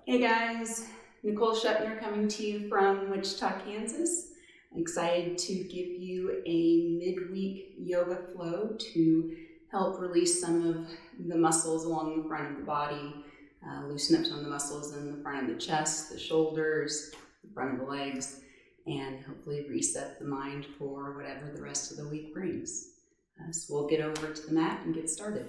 Hey guys, Nicole coming to you from Wichita, Kansas. I'm excited to give you a midweek yoga flow to help release some of the muscles along the front of the body, loosen up some of the muscles in the front of the chest, the shoulders, the front of the legs, and hopefully reset the mind for whatever the rest of the week brings. So we'll get over to the mat and get started.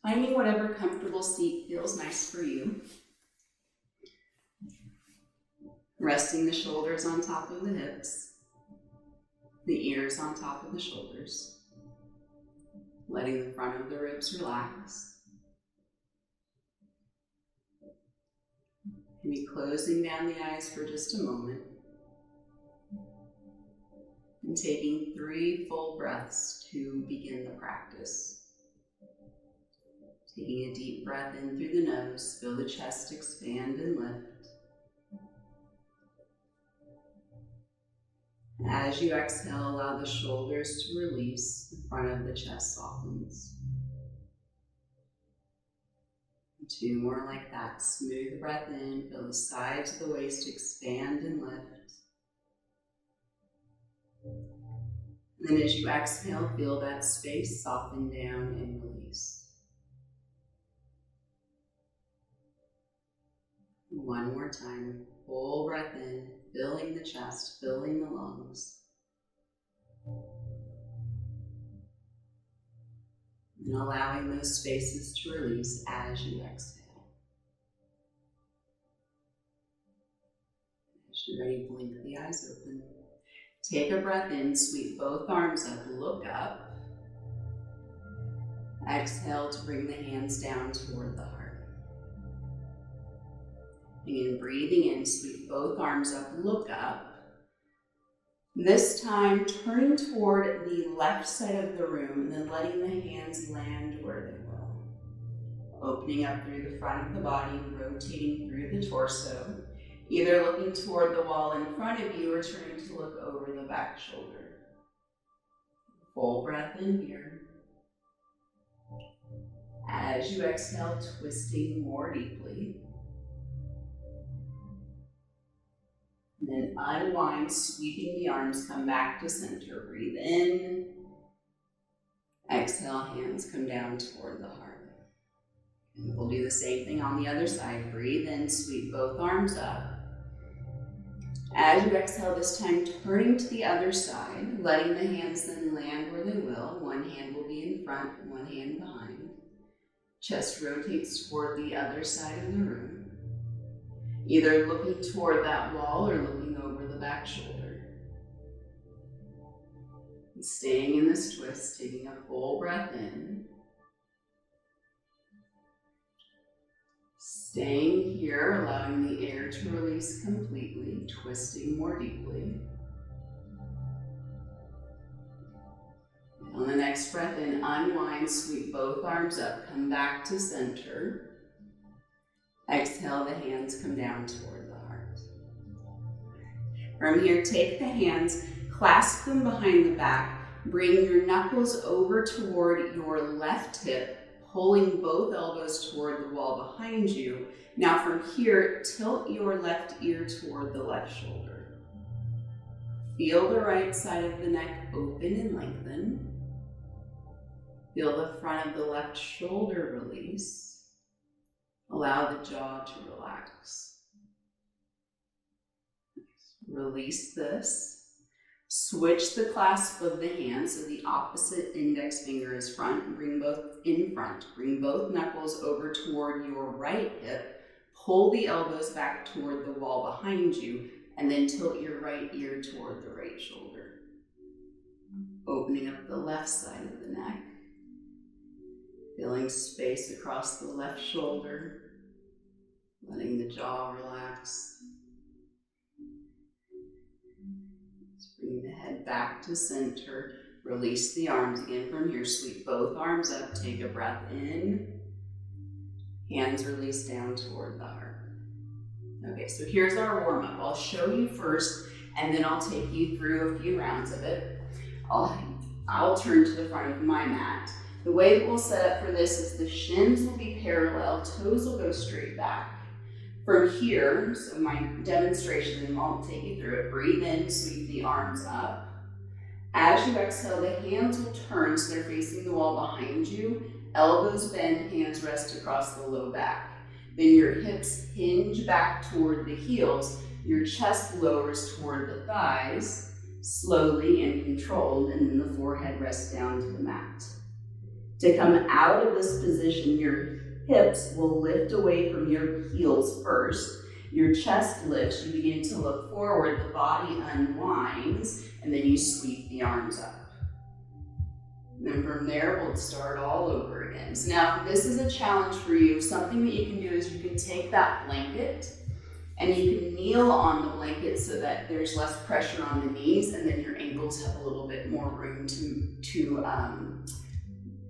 Finding whatever comfortable seat feels nice for you. Resting the shoulders on top of the hips, the ears on top of the shoulders. Letting the front of the ribs relax. Maybe closing down the eyes for just a moment. And taking 3 full breaths to begin the practice. Taking a deep breath in through the nose, feel the chest expand and lift. As you exhale, allow the shoulders to release, the front of the chest softens. 2 more like that. Smooth the breath in, feel the sides of the waist expand and lift. And then as you exhale, feel that space soften down and release. 1 more time, full breath in, filling the chest, filling the lungs. And allowing those spaces to release as you exhale. As you're ready, blink the eyes open. Take a breath in, sweep both arms up, look up. Exhale to bring the hands down toward the heart. Again, breathing in, sweep both arms up, look up. This time, turning toward the left side of the room and then letting the hands land where they will. Opening up through the front of the body, rotating through the torso, either looking toward the wall in front of you or turning to look over the back shoulder. Full breath in here. As you exhale, twisting more deeply. And then unwind, sweeping the arms, come back to center. Breathe in. Exhale, hands come down toward the heart. And we'll do the same thing on the other side. Breathe in, sweep both arms up. As you exhale this time, turning to the other side, letting the hands then land where they will. One hand will be in front, one hand behind. Chest rotates toward the other side of the room. Either looking toward that wall or looking over the back shoulder. And staying in this twist, taking a full breath in. Staying here, allowing the air to release completely, twisting more deeply. And on the next breath in, unwind, sweep both arms up, come back to center. Exhale, the hands come down toward the heart. From here, take the hands, clasp them behind the back, bring your knuckles over toward your left hip, pulling both elbows toward the wall behind you. Now from here, tilt your left ear toward the left shoulder. Feel the right side of the neck open and lengthen. Feel the front of the left shoulder release. Allow the jaw to relax. Release this. Switch the clasp of the hands so the opposite index finger is front. Bring both in front. Bring both knuckles over toward your right hip. Pull the elbows back toward the wall behind you, and then tilt your right ear toward the right shoulder. Opening up the left side of the neck. Feeling space across the left shoulder, letting the jaw relax. Just bring the head back to center. Release the arms again from here. Sweep both arms up. Take a breath in. Hands release down toward the heart. Okay, so here's our warm-up. I'll show you first, and then I'll take you through a few rounds of it. I'll turn to the front of my mat. The way that we'll set up for this is the shins will be parallel, toes will go straight back. From here, so my demonstration, and I'll take you through it. Breathe in, sweep the arms up. As you exhale, the hands will turn so they're facing the wall behind you. Elbows bend, hands rest across the low back. Then your hips hinge back toward the heels. Your chest lowers toward the thighs, slowly and controlled, and then the forehead rests down to the mat. To come out of this position, your hips will lift away from your heels first. Your chest lifts, you begin to look forward, the body unwinds, and then you sweep the arms up. And then from there, we'll start all over again. So now, if this is a challenge for you, something that you can do is you can take that blanket and you can kneel on the blanket so that there's less pressure on the knees, and then your ankles have a little bit more room to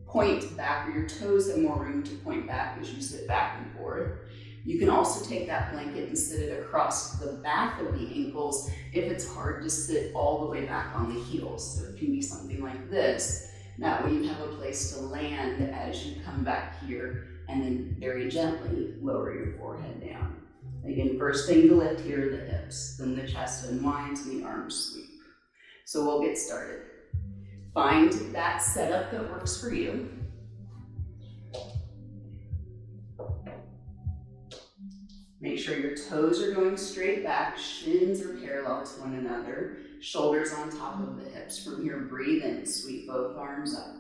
point back, or your toes have more room to point back as you sit back and forth. You can also take that blanket and sit it across the back of the ankles if it's hard to sit all the way back on the heels. So it can be something like this. That way you have a place to land as you come back here, and then very gently lower your forehead down. Again, first thing to lift here are the hips, then the chest unwinds and the arms sweep. So we'll get started. Find that setup that works for you. Make sure your toes are going straight back, shins are parallel to one another, shoulders on top of the hips. From here, breathe in, sweep both arms up.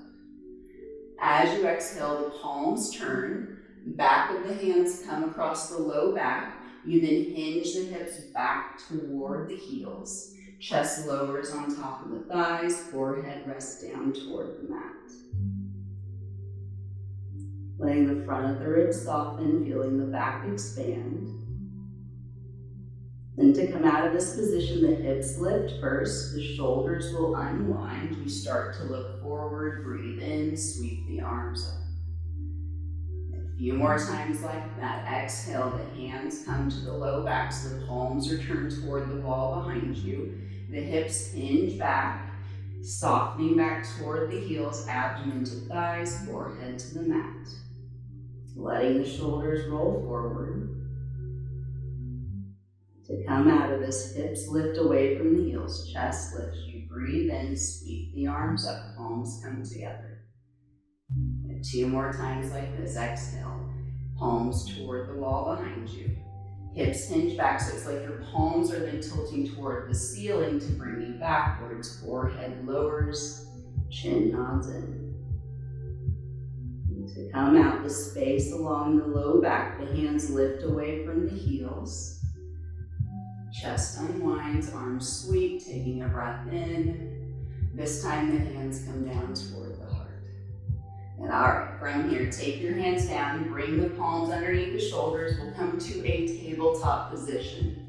As you exhale, the palms turn, back of the hands come across the low back. You then hinge the hips back toward the heels. Chest lowers on top of the thighs, forehead rests down toward the mat. Letting the front of the ribs soften, feeling the back expand. Then to come out of this position, the hips lift first, the shoulders will unwind. You start to look forward, breathe in, sweep the arms up. A few more times like that. Exhale, the hands come to the low back so the palms are turned toward the wall behind you. The hips hinge back, softening back toward the heels, abdomen to thighs, forehead to the mat. Letting the shoulders roll forward. To come out of this, hips lift away from the heels, chest lifts. You breathe in, sweep the arms up, palms come together. And 2 more times like this. Exhale, palms toward the wall behind you. Hips hinge back, so it's like your palms are then tilting toward the ceiling to bring you backwards. Forehead lowers, chin nods in. And to come out, the space along the low back, the hands lift away from the heels. Chest unwinds, arms sweep, taking a breath in. This time the hands come down toward the heart. And all right, from here, take your hands down, bring the palms underneath the shoulders. We'll come to a tabletop position.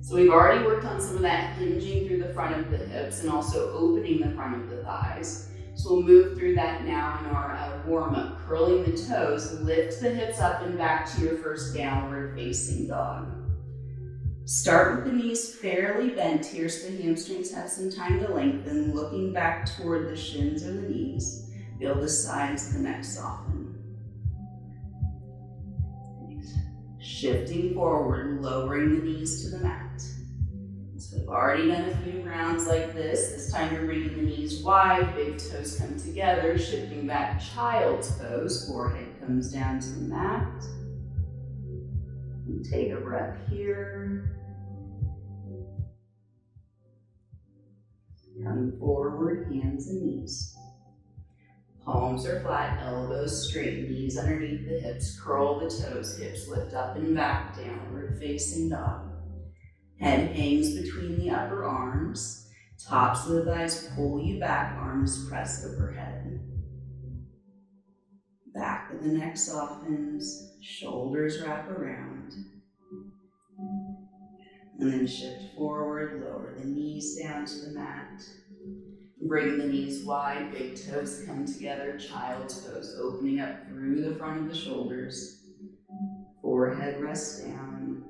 So we've already worked on some of that hinging through the front of the hips and also opening the front of the thighs. So we'll move through that now in our warm-up. Curling the toes, lift the hips up and back to your first downward facing dog. Start with the knees fairly bent here so the hamstrings have some time to lengthen, looking back toward the shins or the knees. Feel the sides of the neck soften. Shifting forward, lowering the knees to the mat. So we've already done a few rounds like this. This time you're bringing the knees wide, big toes come together, shifting back child's pose. Forehead comes down to the mat. And take a breath here. Come forward, hands and knees. Palms are flat, elbows straight, knees underneath the hips. Curl the toes, hips lift up and back, downward facing dog. Head hangs between the upper arms. Tops of the thighs pull you back, arms press overhead. Back of the neck softens, shoulders wrap around. And then shift forward, lower the knees down to the mat. Bring the knees wide, big toes come together, child's pose, opening up through the front of the shoulders. Forehead rests down.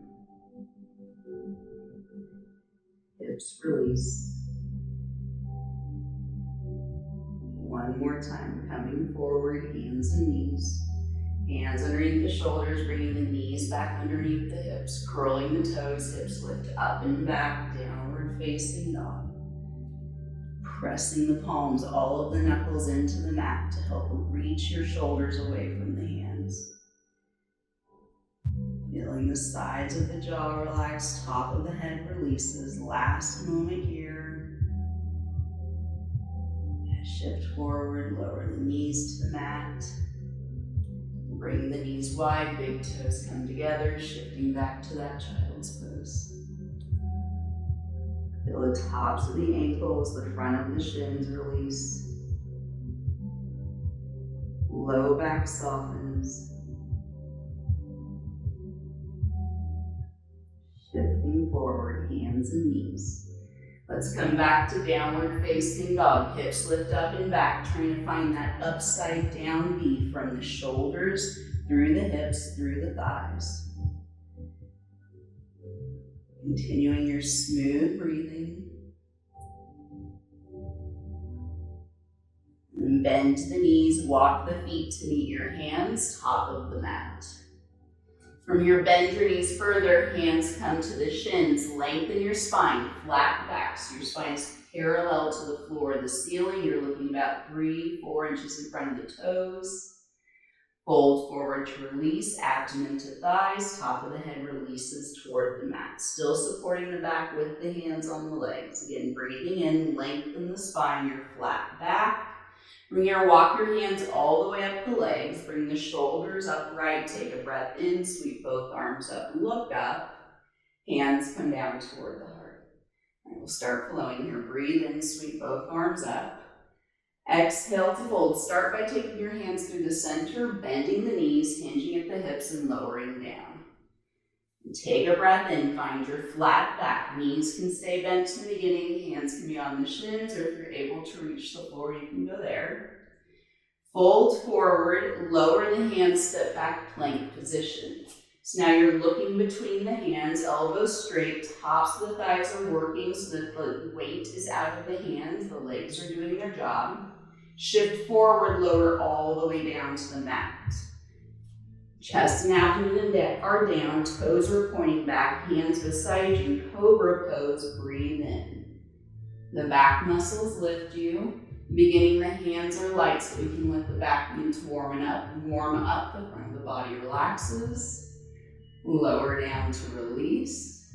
hips release. One more time, coming forward, hands and knees. Hands underneath the shoulders, bringing the knees back underneath the hips, curling the toes, hips lift up and back, downward facing dog. Pressing the palms, all of the knuckles into the mat to help reach your shoulders away from the hands. Feeling the sides of the jaw relax, top of the head releases. Last moment here. Shift forward, lower the knees to the mat. Bring the knees wide, big toes come together, shifting back to that child's pose. Feel the tops of the ankles, the front of the shins release. Low back softens. Shifting forward, hands and knees. Let's come back to downward facing dog. Hips lift up and back, trying to find that upside down V from the shoulders, through the hips, through the thighs. Continuing your smooth breathing. And bend the knees, walk the feet to meet your hands, top of the mat. From here, bend your knees further, hands come to the shins, lengthen your spine, flat back, so your spine is parallel to the floor, the ceiling. You're looking about 3-4 inches in front of the toes. Fold forward to release, abdomen to thighs, top of the head releases toward the mat. Still supporting the back with the hands on the legs. Again, breathing in, lengthen the spine, your flat back. From here, walk your hands all the way up the legs, bring the shoulders upright, take a breath in, sweep both arms up, look up, hands come down toward the heart. And we'll start flowing here. Breathe in, sweep both arms up. Exhale to fold. Start by taking your hands through the center, bending the knees, hinging at the hips and lowering down. And take a breath in, find your flat back. Knees can stay bent in the beginning, hands can be on the shins, or if you're able to reach the floor, you can go there. Fold forward, lower the hands, step back, plank position. So now you're looking between the hands, elbows straight, tops of the thighs are working so that the weight is out of the hands, the legs are doing their job. Shift forward, lower all the way down to the mat. Chest and abdomen are down, toes are pointing back, hands beside you, cobra pose, breathe in. The back muscles lift you. Beginning, the hands are light so we can let the back begin to warm up, the front of the body relaxes. Lower down to release.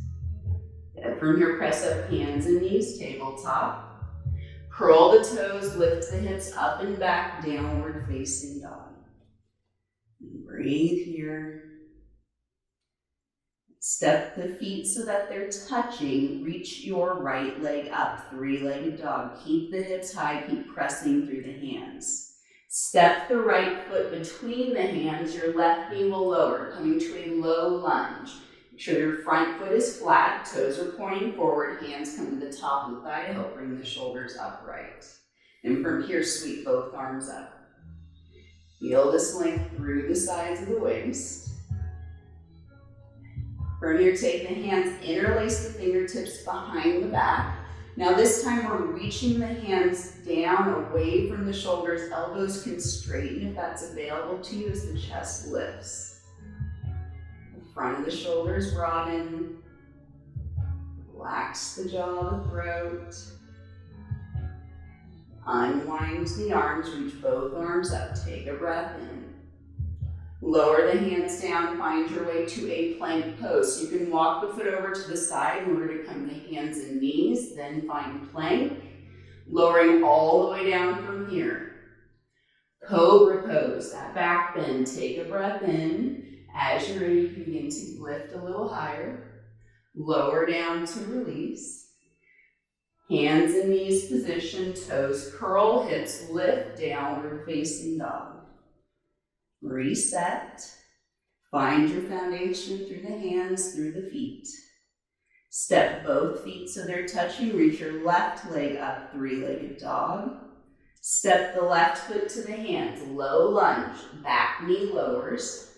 From here, press up hands and knees, tabletop. Curl the toes, lift the hips up and back, downward facing dog. Breathe here. Step the feet so that they're touching. Reach your right leg up, three-legged dog. Keep the hips high, keep pressing through the hands. Step the right foot between the hands, your left knee will lower, coming to a low lunge. Make sure your front foot is flat, toes are pointing forward, hands come to the top of the thigh to help bring the shoulders upright. And from here, sweep both arms up. Feel this length through the sides of the waist. From here, take the hands, interlace the fingertips behind the back. Now this time we're reaching the hands down away from the shoulders. Elbows can straighten if that's available to you as the chest lifts. The front of the shoulders broaden. Relax the jaw, the throat. Unwind the arms, reach both arms up. Take a breath in. Lower the hands down, find your way to a plank pose. So you can walk the foot over to the side in order to come to hands and knees, then find plank, lowering all the way down from here. Cobra pose, that back bend. Take a breath in. As you're ready, you can begin to lift a little higher. Lower down to release. Hands and knees position, toes curl, hips lift, downward facing dog. Reset. Find your foundation through the hands, through the feet. Step both feet so they're touching. Reach your left leg up, three-legged dog. Step the left foot to the hands, low lunge. Back knee lowers.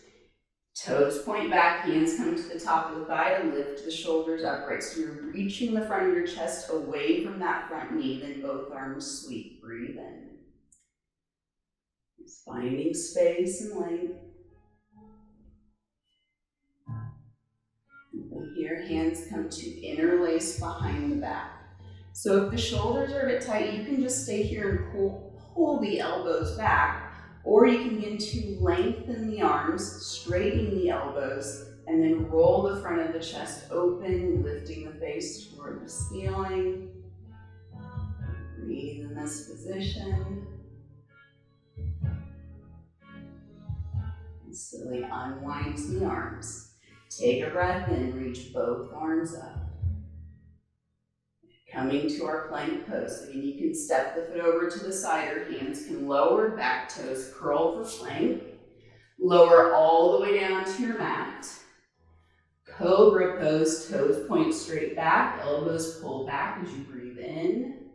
Toes point back, hands come to the top of the thigh to lift the shoulders upright. So you're reaching the front of your chest away from that front knee, then both arms sweep. Breathe in. Just finding space and length. And from here, hands come to interlace behind the back. So if the shoulders are a bit tight, you can just stay here and pull the elbows back, or you can begin to lengthen the arms, straightening the elbows, and then roll the front of the chest open, lifting the face toward the ceiling. Breathe in this position. And slowly unwind the arms. Take a breath in, reach both arms up. Coming to our plank pose. So you can step the foot over to the side, or hands can lower, back toes curl for plank. Lower all the way down to your mat. Cobra pose, toes point straight back, elbows pull back as you breathe in.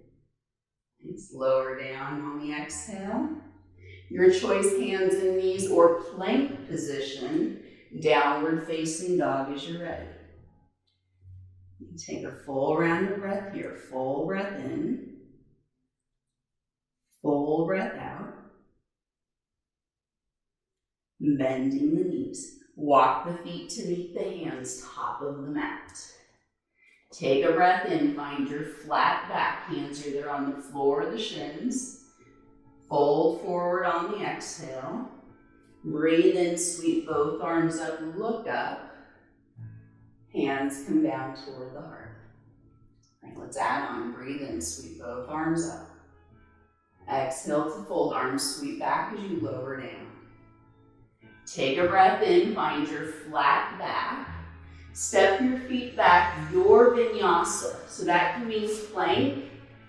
Let's lower down on the exhale. Your choice, hands and knees or plank position, downward facing dog as you're ready. Take a full round of breath here. Full breath in. Full breath out. Bending the knees. Walk the feet to meet the hands, top of the mat. Take a breath in. Find your flat back. Hands are either on the floor or the shins. Fold forward on the exhale. Breathe in, sweep both arms up, look up. Hands come down toward the heart. All right, let's add on. Breathe in, sweep both arms up. Exhale to fold, arms sweep back as you lower down. Take a breath in, find your flat back. Step your feet back, your vinyasa. So that can mean plank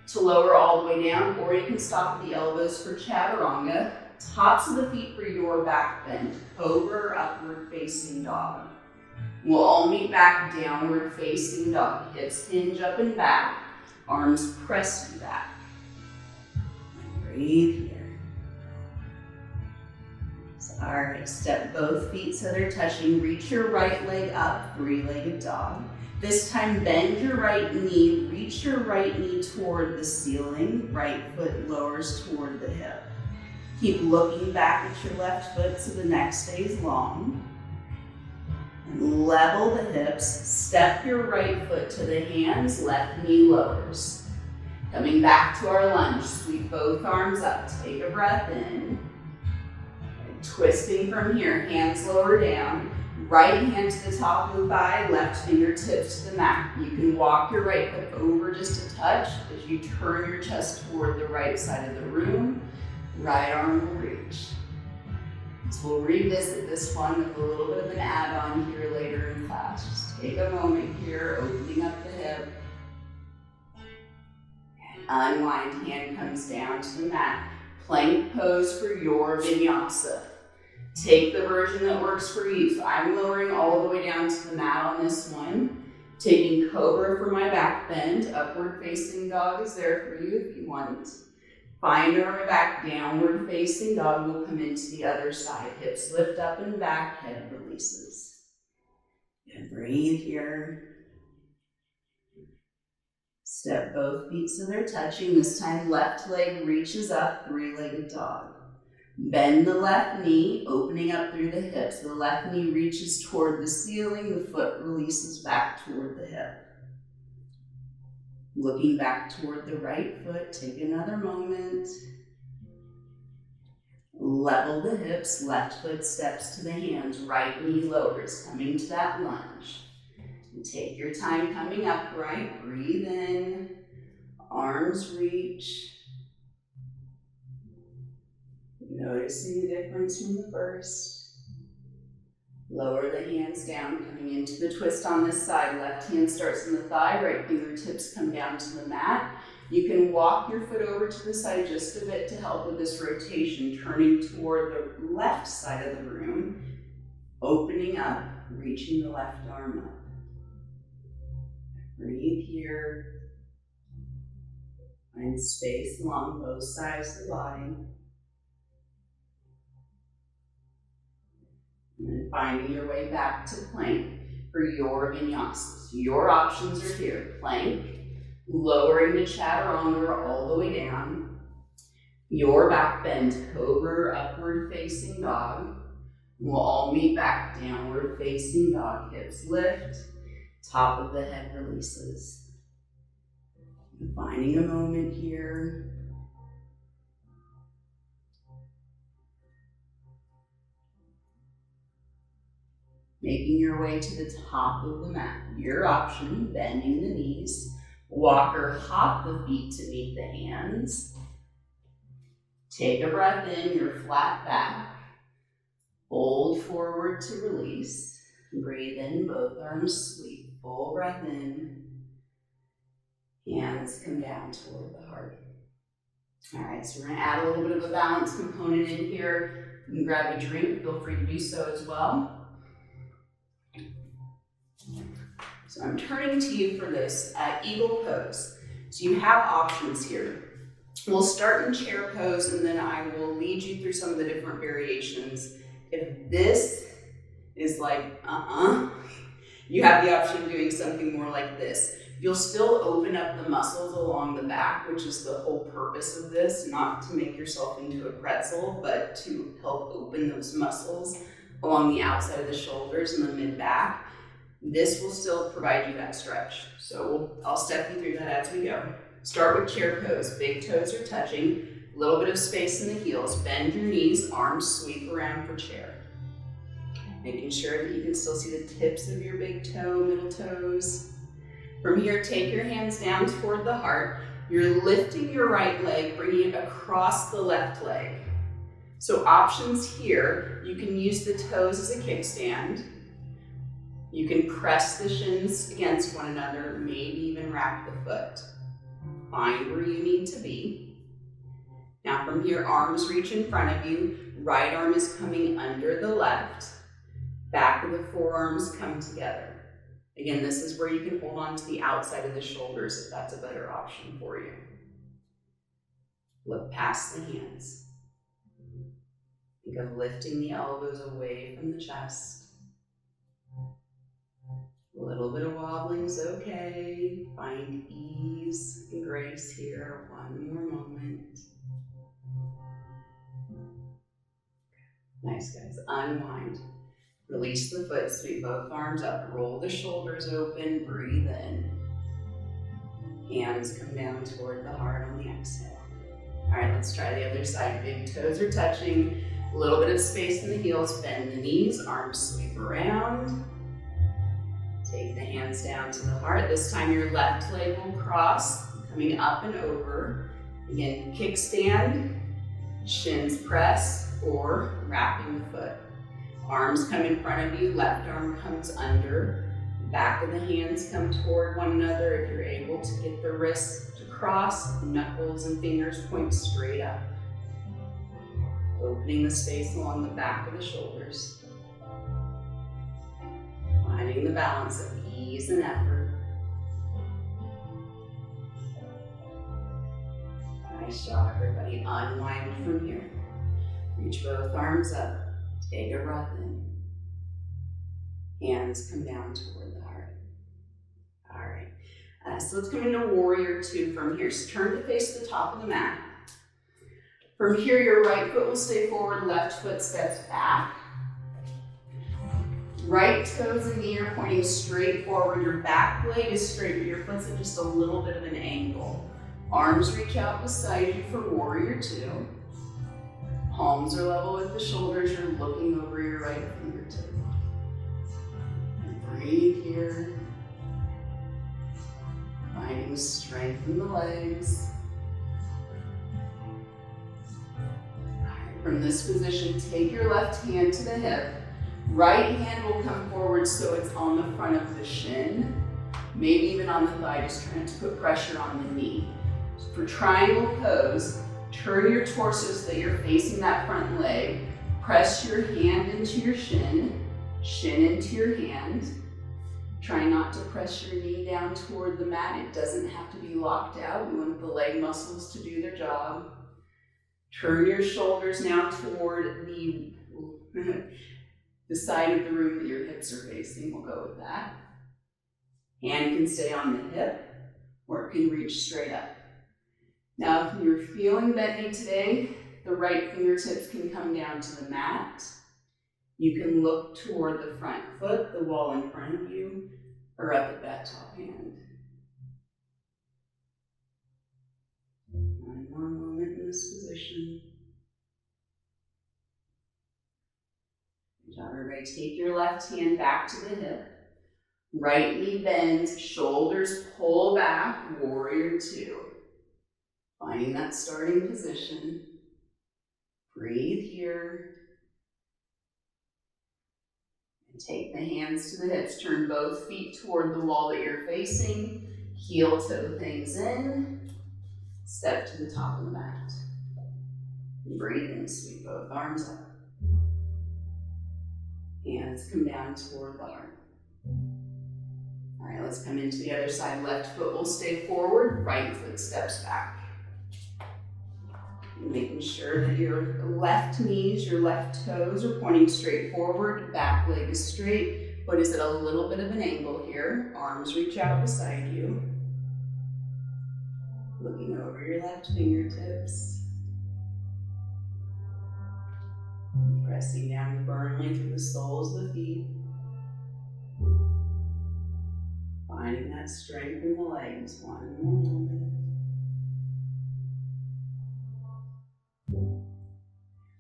to lower all the way down, or you can stop at the elbows for chaturanga. Tops of the feet for your back bend. Cobra or upward facing dog. We'll all meet back, downward facing dog. Hips hinge up and back, arms pressed back. And breathe here. So, all right, step both feet so they're touching. Reach your right leg up, three-legged dog. This time, bend your right knee, reach your right knee toward the ceiling. Right foot lowers toward the hip. Keep looking back at your left foot so the neck stays long. And level the hips, step your right foot to the hands, left knee lowers. Coming back to our lunge, sweep both arms up, take a breath in. And twisting from here, hands lower down, right hand to the top of the thigh, left fingertips to the mat. You can walk your right foot over just a touch as you turn your chest toward the right side of the room. Right arm will reach. So we'll revisit this one with a little bit of an add-on here later in class. Just take a moment here, opening up the hip. And unwind, hand comes down to the mat. Plank pose for your vinyasa. Take the version that works for you. So I'm lowering all the way down to the mat on this one. Taking cobra for my back bend. Upward facing dog is there for you if you want. Find our back, downward facing dog. We'll come into the other side. Hips lift up and back, head releases. And breathe here. Step both feet so they're touching. This time left leg reaches up, three-legged dog. Bend the left knee, opening up through the hips. The left knee reaches toward the ceiling. The foot releases back toward the hip. Looking back toward the right foot, take another moment. Level the hips, left foot steps to the hands, right knee lowers, coming to that lunge. And take your time coming upright, breathe in, arms reach. Noticing the difference from the first. Lower the hands down, coming into the twist on this side. Left hand starts in the thigh, right fingertips come down to the mat. You can walk your foot over to the side just a bit to help with this rotation, turning toward the left side of the room, opening up, reaching the left arm up. Breathe here. Find space along both sides of the body. And then finding your way back to plank for your vinyasas. Your options are here. Plank, lowering the chaturanga all the way down. Your back bend, cobra or upward facing dog. We'll all meet back, downward facing dog. Hips lift, top of the head releases. And finding a moment here. Making your way to the top of the mat. Your option, bending the knees. Walk or hop the feet to meet the hands. Take a breath in, your flat back. Fold forward to release. Breathe in, both arms sweep. Full breath in. Hands come down toward the heart. All right, so we're gonna add a little bit of a balance component in here. You can grab a drink, feel free to do so as well. So I'm turning to you for this eagle pose. So you have options here. We'll start in chair pose and then I will lead you through some of the different variations. If this is like, you have the option of doing something more like this. You'll still open up the muscles along the back, which is the whole purpose of this, not to make yourself into a pretzel, but to help open those muscles along the outside of the shoulders and the mid-back. This will still provide you that stretch. So I'll step you through that as we go. Start with chair pose. Big toes are touching, a little bit of space in the heels. Bend your knees, arms sweep around for chair. Making sure that you can still see the tips of your big toe, middle toes. From here, take your hands down toward the heart. You're lifting your right leg, bringing it across the left leg. So options here, you can use the toes as a kickstand. You can press the shins against one another, maybe even wrap the foot. Find where you need to be. Now from here, arms reach in front of you. Right arm is coming under the left. Back of the forearms come together. Again, this is where you can hold on to the outside of the shoulders if that's a better option for you. Look past the hands. Think of lifting the elbows away from the chest. A little bit of wobbling's okay. Find ease and grace here. One more moment. Nice, guys. Unwind. Release the foot, sweep both arms up. Roll the shoulders open. Breathe in. Hands come down toward the heart on the exhale. All right, let's try the other side. Big toes are touching. A little bit of space in the heels. Bend the knees. Arms sweep around. Take the hands down to the heart. This time your left leg will cross, coming up and over. Again, kickstand, shins press, or wrapping the foot. Arms come in front of you, left arm comes under. Back of the hands come toward one another. If you're able to get the wrists to cross, knuckles and fingers point straight up. Opening the space along the back of the shoulders. Finding the balance of ease and effort. Nice job, everybody. Unwind from here. Reach both arms up. Take a breath in. Hands come down toward the heart. All right. So let's come into Warrior Two from here. So turn to face the top of the mat. From here, your right foot will stay forward, left foot steps back. Right toes and knee are pointing straight forward. Your back leg is straight, but your foot's at just a little bit of an angle. Arms reach out beside you for Warrior Two. Palms are level with the shoulders. You're looking over your right fingertip. And breathe here. Finding strength in the legs. All right, from this position, take your left hand to the hip. Right hand will come forward so it's on the front of the shin, maybe even on the thigh, just trying to put pressure on the knee. So for triangle pose, turn your torso so that you're facing that front leg. Press your hand into your shin into your hand. Try not to press your knee down toward the mat. It doesn't have to be locked out. We want the leg muscles to do their job. Turn your shoulders now toward the The side of the room that your hips are facing, we'll go with that. Hand can stay on the hip, or it can reach straight up. Now, if you're feeling bendy today, the right fingertips can come down to the mat. You can look toward the front foot, the wall in front of you, or up at that top hand. One more moment in this position. Good job, everybody. Take your left hand back to the hip. Right knee bends, shoulders pull back, warrior two. Finding that starting position. Breathe here. And take the hands to the hips. Turn both feet toward the wall that you're facing. Heel toe things in. Step to the top of the mat. Breathe in, sweep both arms up. Hands come down toward the heart. All right, let's come into the other side. Left foot will stay forward, right foot steps back. And making sure that your left knees, your left toes are pointing straight forward, back leg is straight. Foot is at a little bit of an angle here. Arms reach out beside you. Looking over your left fingertips. Pressing down firmly through the soles of the feet. Finding that strength in the legs. One more moment.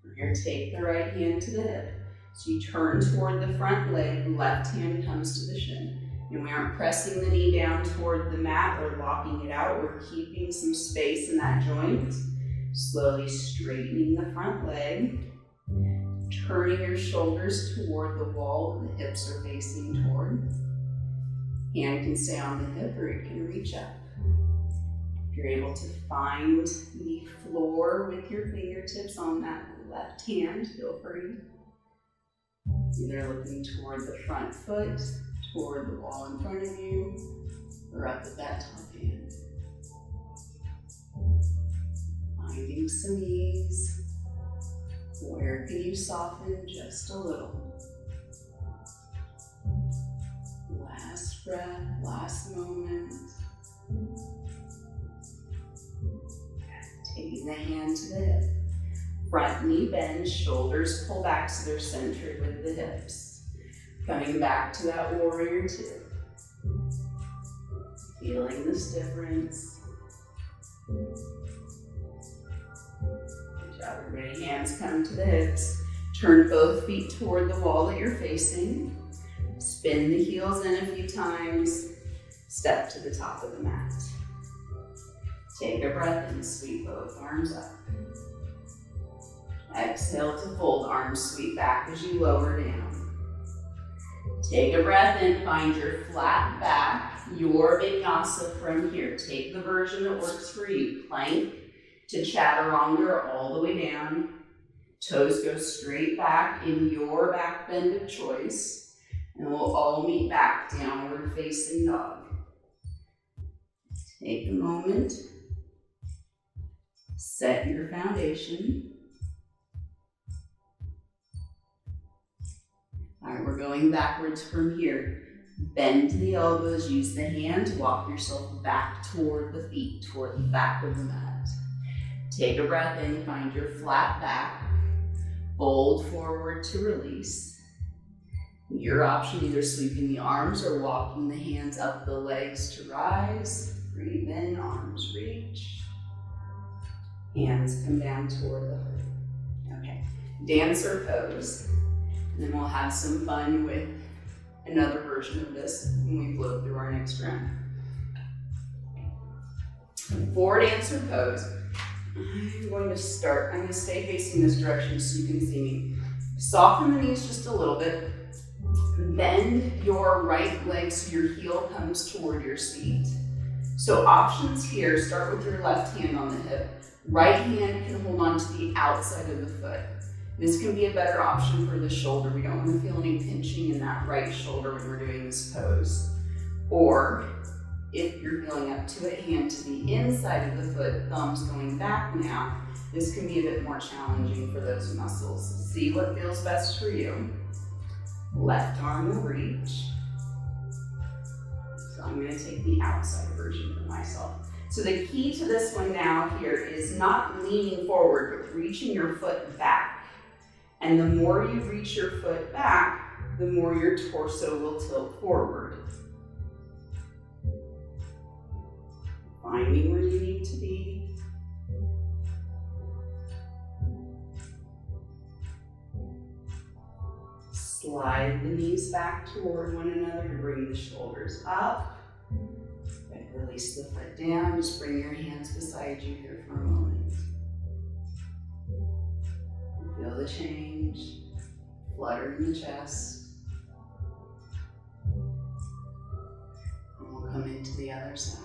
We're going to take the right hand to the hip. So you turn toward the front leg, left hand comes to the shin. And we aren't pressing the knee down toward the mat or locking it out. We're keeping some space in that joint. Slowly straightening the front leg. Turning your shoulders toward the wall that the hips are facing toward. Hand can stay on the hip or it can reach up. If you're able to find the floor with your fingertips on that left hand, feel free. Either looking toward the front foot, toward the wall in front of you, or up at that top hand. Finding some ease. Where can you soften just a little? Last breath, last moment. Taking the hand to the hip. Front knee bends, shoulders pull back so they're centered with the hips. Coming back to that warrior two. Feeling this difference. Good job, everybody. Hands come to the hips. Turn both feet toward the wall that you're facing. Spin the heels in a few times. Step to the top of the mat. Take a breath and sweep both arms up. Exhale to fold, arms sweep back as you lower down. Take a breath in, find your flat back, your vinyasa from here. Take the version that works for you. Plank to Chaturanga all the way down. Toes go straight back in your back bend of choice. And we'll all meet back, downward facing dog. Take a moment. Set your foundation. All right, we're going backwards from here. Bend the elbows, use the hand to walk yourself back toward the feet, toward the back of the mat. Take a breath in, find your flat back. Fold forward to release. Your option, either sweeping the arms or walking the hands up the legs to rise. Breathe in, arms reach. Hands come down toward the heart. Okay, dancer pose. And then we'll have some fun with another version of this when we flow through our next round. For dancer pose, I'm going to start. I'm going to stay facing this direction so you can see me. Soften the knees just a little bit. Bend your right leg so your heel comes toward your seat. So options here, start with your left hand on the hip. Right hand can hold on to the outside of the foot. This can be a better option for the shoulder. We don't want to feel any pinching in that right shoulder when we're doing this pose. Or if you're feeling up to it, hand to the inside of the foot, thumbs going back now. This can be a bit more challenging for those muscles. See what feels best for you. Left arm will reach. So I'm going to take the outside version for myself. So the key to this one now here is not leaning forward, but reaching your foot back. And the more you reach your foot back, the more your torso will tilt forward. Finding where you need to be. Slide the knees back toward one another to bring the shoulders up. And release the foot down. Just bring your hands beside you here for a moment. Feel the change. Flutter in the chest. And we'll come into the other side.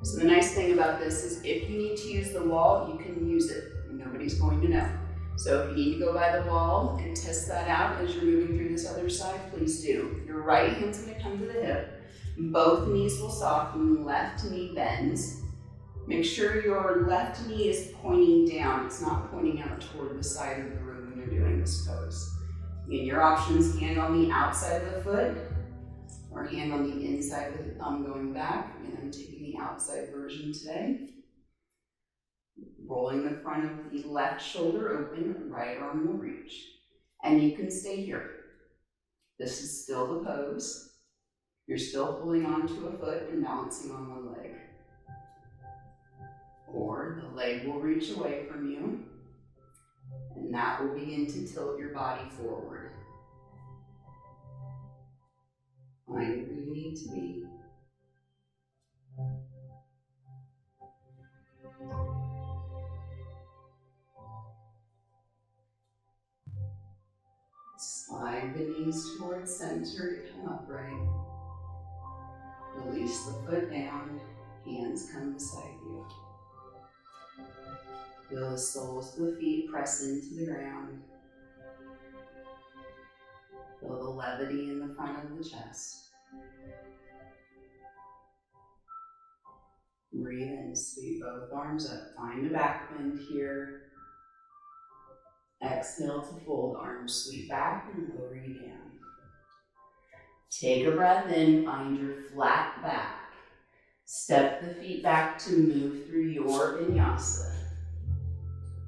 So the nice thing about this is if you need to use the wall, you can use it. Nobody's going to know. So if you need to go by the wall and test that out as you're moving through this other side, please do. Your right hand's going to come to the hip. Both knees will soften, left knee bends. Make sure your left knee is pointing down. It's not pointing out toward the side of the room when you're doing this pose. Again, your options, hand on the outside of the foot or hand on the inside with the thumb going back. And I'm taking the outside version today. Rolling the front of the left shoulder open, right arm will reach. And you can stay here. This is still the pose. You're still holding onto a foot and balancing on one leg. Or the leg will reach away from you, and that will begin to tilt your body forward. Find where you need to be. Slide the knees towards center to come upright. Release the foot down, hands come beside you. Feel the soles of the feet press into the ground. Feel the levity in the front of the chest. Breathe in, sweep both arms up. Find a back bend here. Exhale to fold, arms sweep back and lower you down. Take a breath in, find your flat back. Step the feet back to move through your vinyasa.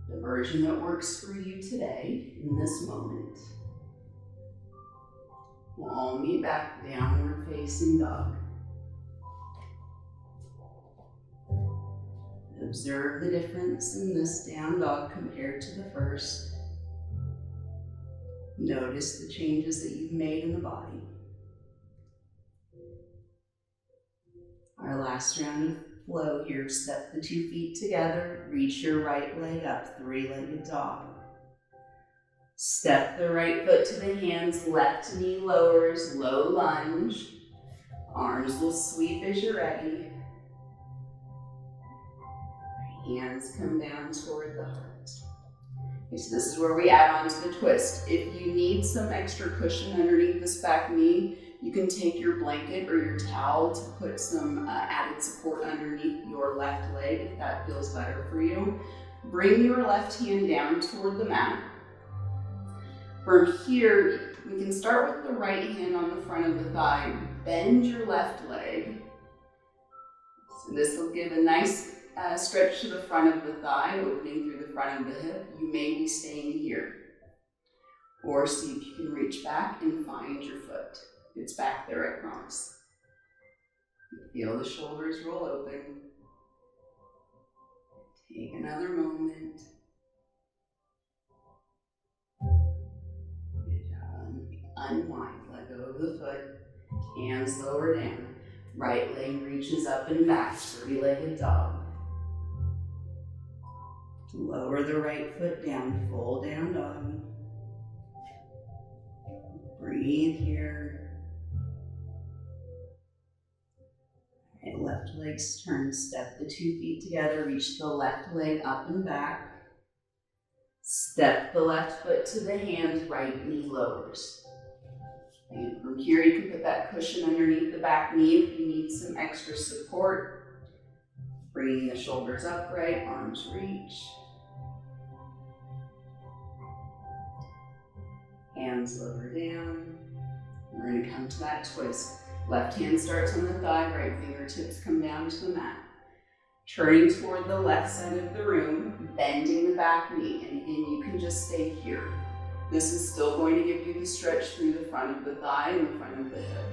The version that works for you today, in this moment. We'll all meet back, downward facing dog. Observe the difference in this down dog compared to the first. Notice the changes that you've made in the body. Our last round of flow here, step the 2 feet together, reach your right leg up, three-legged dog. Step the right foot to the hands, left knee lowers, low lunge. Arms will sweep as you're ready. Hands come down toward the heart. Okay, so this is where we add on to the twist. If you need some extra cushion underneath this back knee, you can take your blanket or your towel to put some added support underneath your left leg if that feels better for you. Bring your left hand down toward the mat. From here, we can start with the right hand on the front of the thigh. Bend your left leg. So this will give a nice stretch to the front of the thigh, opening through the front of the hip. You may be staying here. Or see if you can reach back and find your foot. It's back there, I promise. Feel the shoulders roll open. Take another moment. Good job. Unwind, let go of the foot. Hands lower down. Right leg reaches up and back, three-legged dog. Lower the right foot down, full down dog. Breathe here. Right, left leg's turn, step the 2 feet together, reach the left leg up and back. Step the left foot to the hands, right knee lowers. And from here you can put that cushion underneath the back knee if you need some extra support. Bringing the shoulders upright, arms reach. Hands lower down. We're going to come to that twist. Left hand starts on the thigh, right fingertips come down to the mat. Turning toward the left side of the room, bending the back knee, and again, you can just stay here. This is still going to give you the stretch through the front of the thigh and the front of the hip.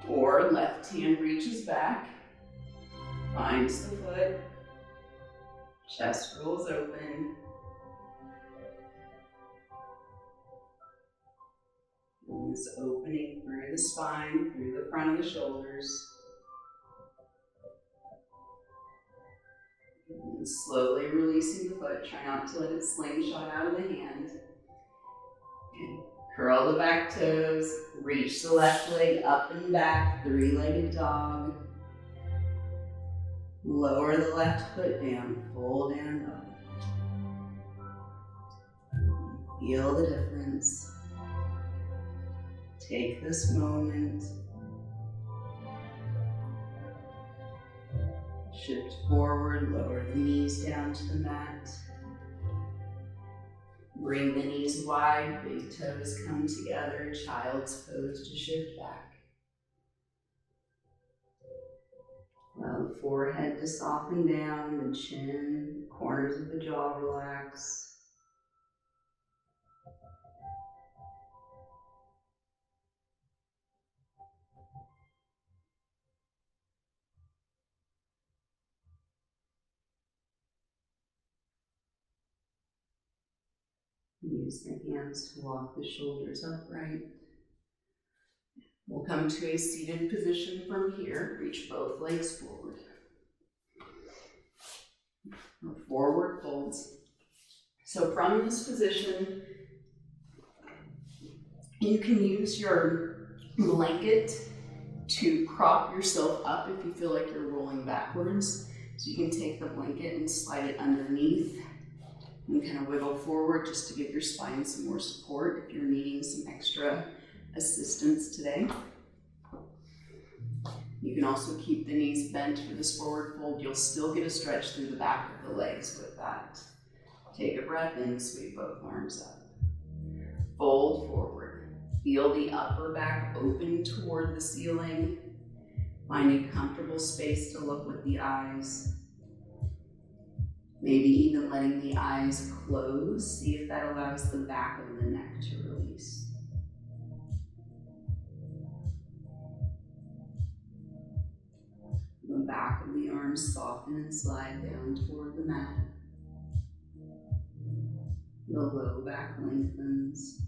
Or left hand reaches back, finds the foot, chest rolls open. And this opening through the spine, through the front of the shoulders. And slowly releasing the foot, try not to let it slingshot out of the hand. And curl the back toes, reach the left leg up and back, three-legged dog. Lower the left foot down, fold and up. Feel the difference. Take this moment. Shift forward, lower the knees down to the mat. Bring the knees wide, big toes come together, child's pose to shift back. Allow the forehead to soften down, the chin, corners of the jaw relax. Use the hands to walk the shoulders upright. We'll come to a seated position from here. Reach both legs forward. Or forward folds. So from this position, you can use your blanket to prop yourself up if you feel like you're rolling backwards. So you can take the blanket and slide it underneath and kind of wiggle forward just to give your spine some more support if you're needing some extra assistance today. You can also keep the knees bent for this forward fold. You'll still get a stretch through the back of the legs with that. Take a breath in, sweep both arms up. Fold forward. Feel the upper back open toward the ceiling. Find a comfortable space to look with the eyes. Maybe even letting the eyes close. See if that allows the back of the neck to release. The back of the arms soften and slide down toward the mat. The low back lengthens.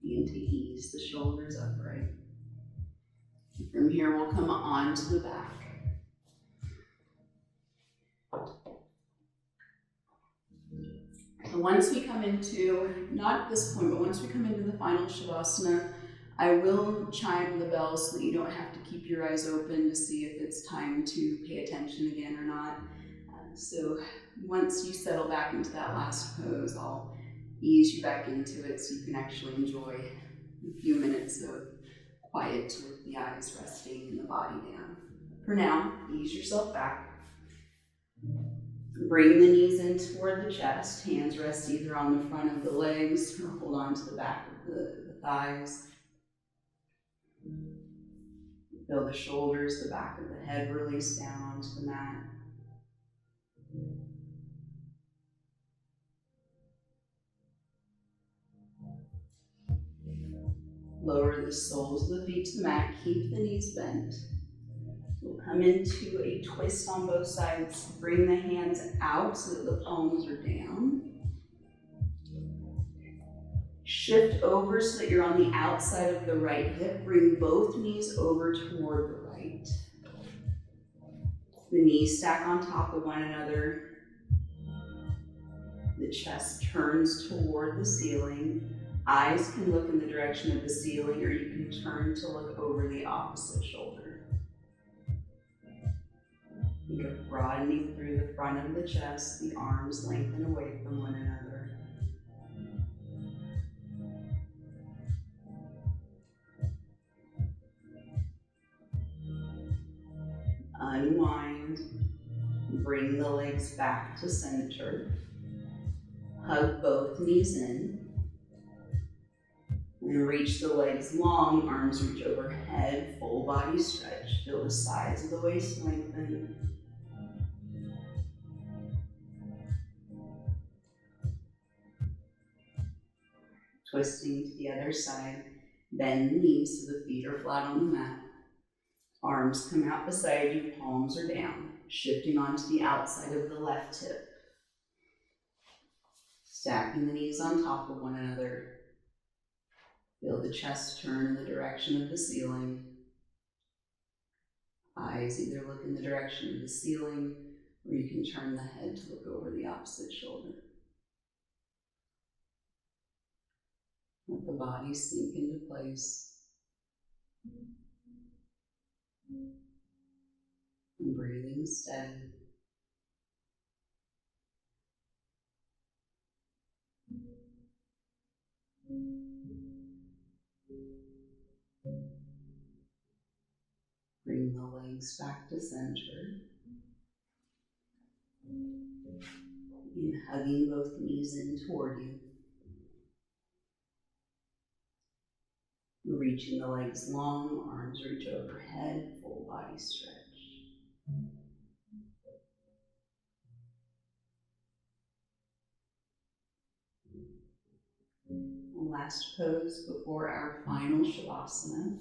Begin to ease the shoulders upright. From here, we'll come on to the back. And once we come into, not at this point, but once we come into the final Shavasana, I will chime the bell so that you don't have to keep your eyes open to see if it's time to pay attention again or not. So once you settle back into that last pose, I'll ease you back into it so you can actually enjoy a few minutes of quiet with the eyes resting and the body down. For now, ease yourself back. Bring the knees in toward the chest. Hands rest either on the front of the legs or hold on to the back of the thighs. Feel the shoulders, the back of the head release down onto the mat. Lower the soles of the feet to the mat. Keep the knees bent. We'll come into a twist on both sides. Bring the hands out so that the palms are down. Shift over so that you're on the outside of the right hip. Bring both knees over toward the right. The knees stack on top of one another. The chest turns toward the ceiling. Eyes can look in the direction of the ceiling, or you can turn to look over the opposite shoulder. Think of broadening through the front of the chest. The arms lengthen away from one another. Unwind. Bring the legs legs back to center. Hug both knees in. And reach the legs long, arms reach overhead, full body stretch. Feel the sides of the waist lengthen. Twisting to the other side. Bend the knees so the feet are flat on the mat. Arms come out beside you, palms are down. Shifting onto the outside of the left hip. Stacking the knees on top of one another. Feel the chest turn in the direction of the ceiling. Eyes either look in the direction of the ceiling, or you can turn the head to look over the opposite shoulder. Let the body sink into place. And breathing steady. Bring the legs back to center. And hugging both knees in toward you. Reaching the legs long, arms reach overhead, full body stretch. Last pose before our final Shavasana.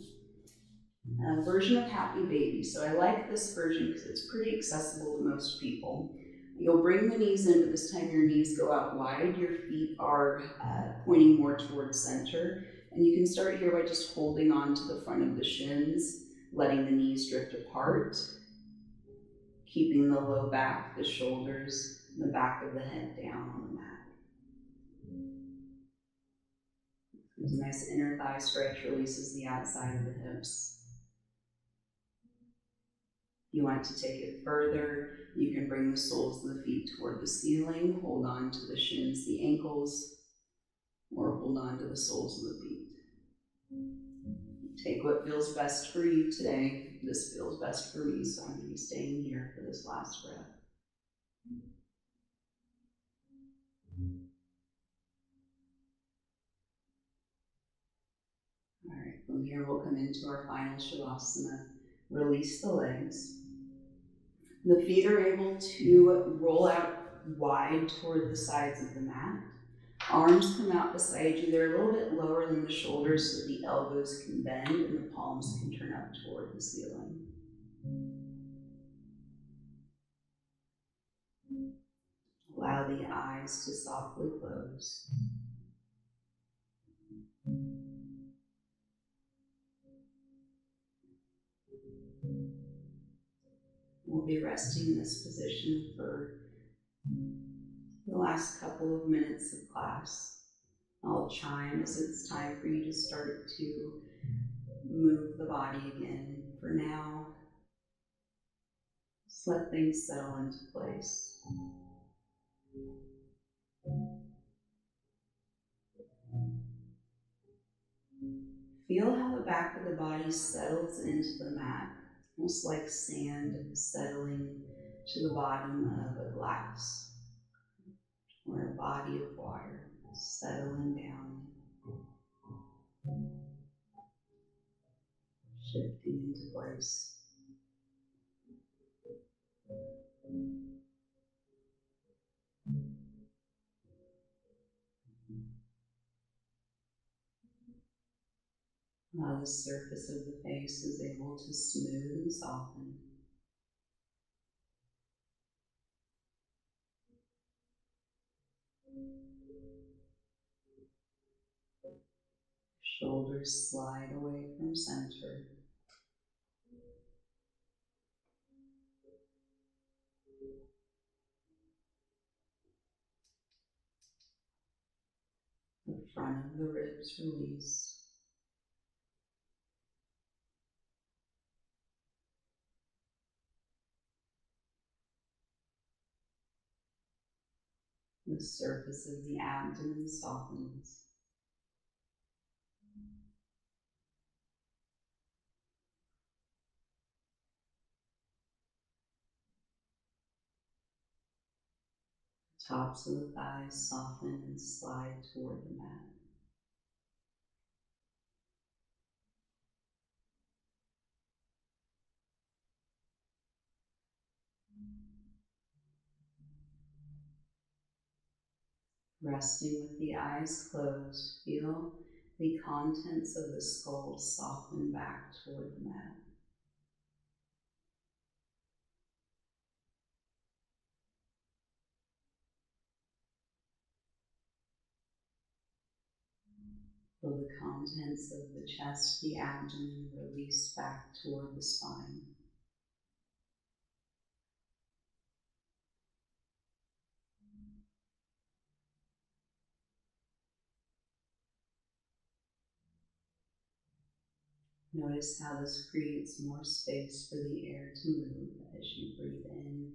A version of Happy Baby. So I like this version because it's pretty accessible to most people. You'll bring the knees in, but this time your knees go out wide. Your feet are pointing more towards center. And you can start here by just holding on to the front of the shins, letting the knees drift apart, keeping the low back, the shoulders, and the back of the head down on the mat. There's a nice inner thigh stretch, releases the outside of the hips. If you want to take it further, you can bring the soles of the feet toward the ceiling, hold on to the shins, the ankles, or hold on to the soles of the feet. Take what feels best for you today. This feels best for me, so I'm going to be staying here for this last breath. All right, from here we'll come into our final Shavasana. Release the legs. The feet are able to roll out wide toward the sides of the mat. Arms come out beside you. They're a little bit lower than the shoulders so that the elbows can bend and the palms can turn up toward the ceiling. Allow the eyes to softly close. We'll be resting in this position for the last couple of minutes of class. I'll chime as it's time for you to start to move the body again. For now, just let things settle into place. Feel how the back of the body settles into the mat, almost like sand settling to the bottom of a glass or a body of water, settling down, shifting into place. While the surface of the face is able to smooth and soften. Shoulders slide away from center. The front of the ribs release. The surface of the abdomen softens. Tops of the thighs soften and slide toward the mat. Resting with the eyes closed, feel the contents of the skull soften back toward the mat. Feel the contents of the chest, the abdomen release back toward the spine. Notice how this creates more space for the air to move as you breathe in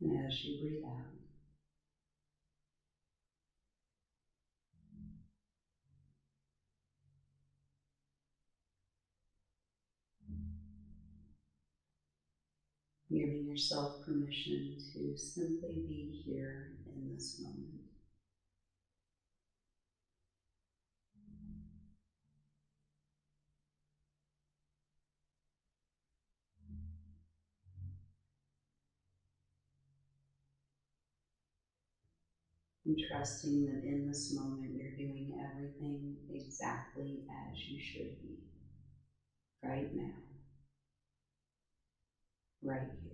and as you breathe out. Giving yourself permission to simply be here in this moment. And trusting that in this moment you're doing everything exactly as you should be, right now, right here.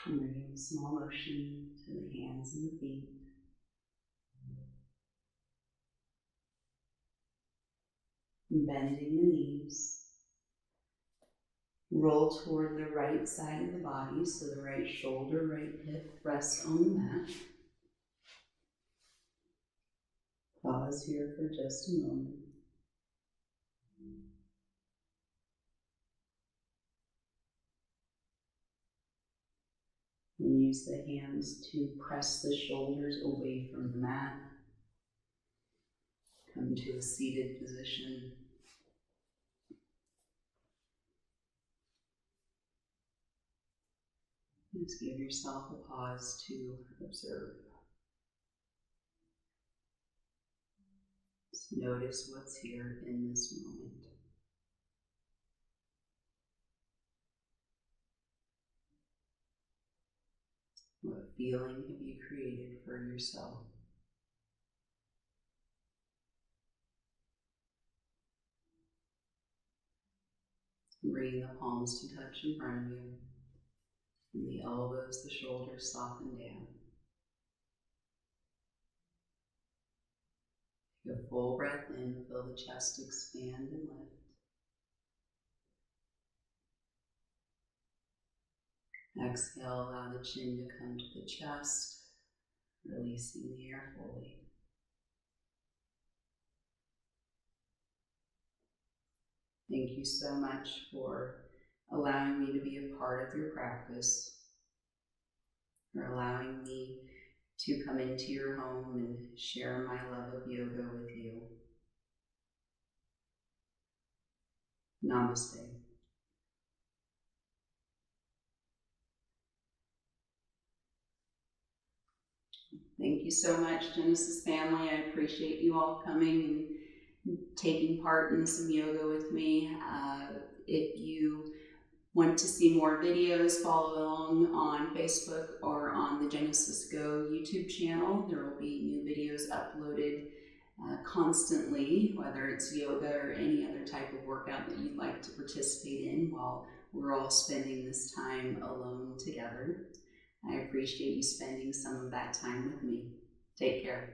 And bringing a small motion to the hands and the feet. And bending the knees. Roll toward the right side of the body, so the right shoulder, right hip rests on the mat. Pause here for just a moment. And use the hands to press the shoulders away from the mat. Come to a seated position. Just give yourself a pause to observe. Just notice what's here in this moment. What feeling have you created for yourself? Bring the palms to touch in front of you. And the elbows, the shoulders soften down. Take a full breath in, feel the chest expand and lift. Exhale, allow the chin to come to the chest, releasing the air fully. Thank you so much for allowing me to be a part of your practice, for allowing me to come into your home and share my love of yoga with you. Namaste. Thank you so much, Genesis family. I appreciate you all coming and taking part in some yoga with me. If you Want to see more videos? Follow along on Facebook or on the Genesis Go YouTube channel. There will be new videos uploaded constantly, whether it's yoga or any other type of workout that you'd like to participate in while we're all spending this time alone together. I appreciate you spending some of that time with me. Take care.